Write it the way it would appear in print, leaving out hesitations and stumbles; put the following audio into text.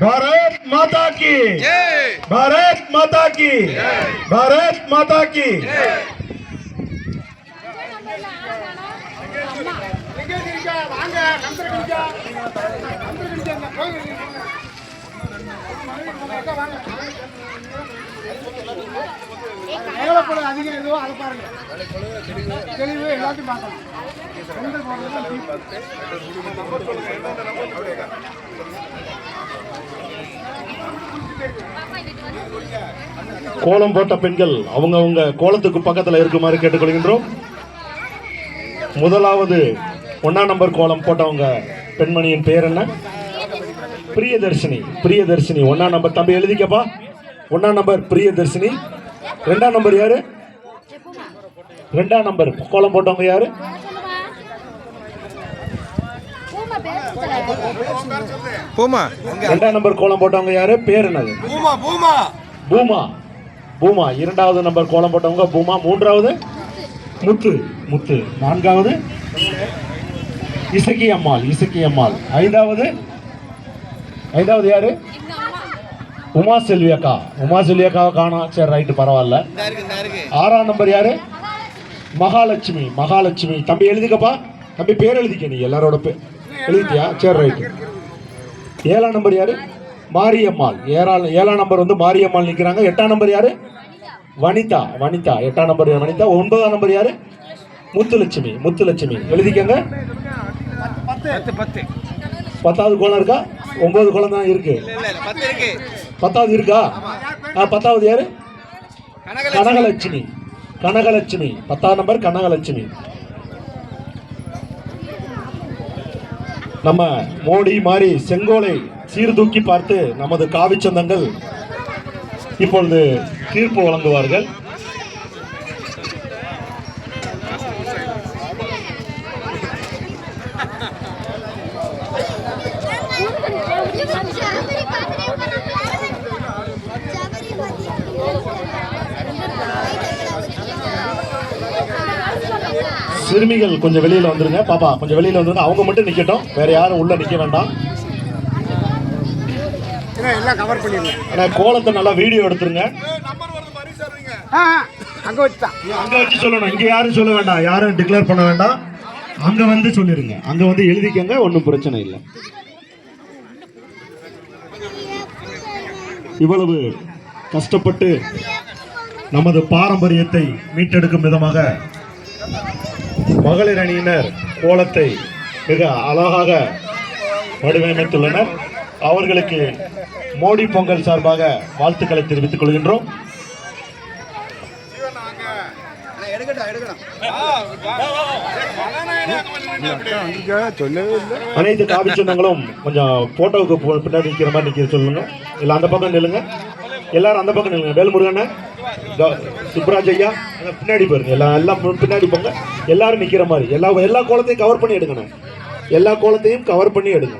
भारत माता की जय। भारत माता की भारत माता की அதிகம் எதுவோ அதை பாருங்க தெளிவு எல்லாத்தையும் பார்க்கணும். கோலம் போட்ட பெண்கள் அவங்க கோலத்துக்கு பக்கத்தில் இருக்குமாறு கேட்டுக்கொள்கின்றோம். முதலாவது 1ஆம் நம்பர் கோலம் போட்டவங்க பெண்மணியின் பேர் என்ன? பிரியதர்ஷினி. பிரியதர்ஷினி 1ஆம் நம்பர். தம்பி எழுதிக்கப்பா. 1ஆம் நம்பர் பிரியதர்ஷினி. 2ஆம் நம்பர் யாரு? 2ஆம் நம்பர் கோலம் போட்டவங்க யாரு? பூமா. 2ஆம் நம்பர் கோலம் போட்டவங்க யாரு? பேர் என்னது? பூமா. பூமா. பூமா. பூமா. 2வது நம்பர் கோலம் போட்டவங்க பூமா. 3வது முத்து. முத்து. 4வது இசக்கி அம்மாள். இசக்கி அம்மாள். 5வது யாரு? உமா செல்வி அக்கா. உமா செல்வி அக்காவை காணோம். சரி, ரைட்டு, பரவாயில்ல. 6ஆம் நம்பர் யாரு? மகாலட்சுமி. மகாலட்சுமி. தம்பி எழுதிக்கப்பா. தம்பி பேர் எழுதிக்க. நீ எல்லாரோட பேர் எழுதிட்டியா? சரி, ரைட்டு. 7ஆம் நம்பர் யாரு? மாரியம்மாள். 7ஆம் நம்பர் வந்து மாரியம்மாள் நிற்கிறாங்க. 8ஆம் நம்பர் யாரு? வனிதா. வனிதா. 8ஆம் நம்பர் வனிதா. 9ஆம் நம்பர் யாரு? முத்துலட்சுமி. முத்துலட்சுமி. எழுதிக்கங்க. 10வது கோலம் இருக்கா? 9 கோலம் தான் இருக்கு. 10வது இருக்கா? 10வது யாரு? கனகலட்சுமி. கனகலட்சுமி. 10ஆம் நம்பர் கனகலட்சுமி. நம்ம மோடி மாறி செங்கோலை சீர்தூக்கி பார்த்து நமது காவி சொந்தங்கள் இப்பொழுது தீர்ப்பு வழங்குவார்கள். சிறுமிகள் கொஞ்சம் வெளியில வந்துருங்க. பாப்பா கொஞ்சம் வெளியில வந்துருங்க. அவங்க மட்டும் நிக்கட்டும், வேற யாரும் உள்ள நிக்க வேண்டாம். எல்லாம் கவர் பண்ணிடுங்க. ஆனா கோலத்தை நல்லா வீடியோ எடுத்துருங்க. அங்க வச்சுதான். அங்க வச்சு சொல்லணும். இங்க யாரும் சொல்ல வேண்டாம், யாரும் டிக்ளேர் பண்ண வேண்டாம். அங்க வந்து சொல்லிருங்க. அங்க வந்து எழுதிக்கங்க, ஒன்றும் பிரச்சனை இல்லை. இவ்வளவு கஷ்டப்பட்டு நமது பாரம்பரியத்தை மீட்டெடுக்கும் விதமாக மகளிர் அணியினர் கோலத்தை மிக அழகாக வடிவமைத்துள்ளனர். அவர்களுக்கு மோடி பொங்கல் சார்பாக வாழ்த்துக்களை தெரிவித்துக் கொள்கின்றோம். அனைத்து காவி சொந்தங்களும் கொஞ்சம் போட்டோவுக்கு பின்னாடி நிற்கிற மாதிரி நிற்க சொல்லுங்க. இல்லை அந்த பக்கம் நில்லுங்க. எல்லாரும் அந்த பக்கம் நில்லுங்க. வேல்முருகன், சுப்ராஜ் ஐயா பின்னாடி பாருங்க. எல்லாம் பின்னாடி போங்க. எல்லாரும் நிற்கிற மாதிரி எல்லா கோலத்தையும் கவர் பண்ணி எடுக்கணும். எல்லா கோலத்தையும் கவர் பண்ணி எடுங்க.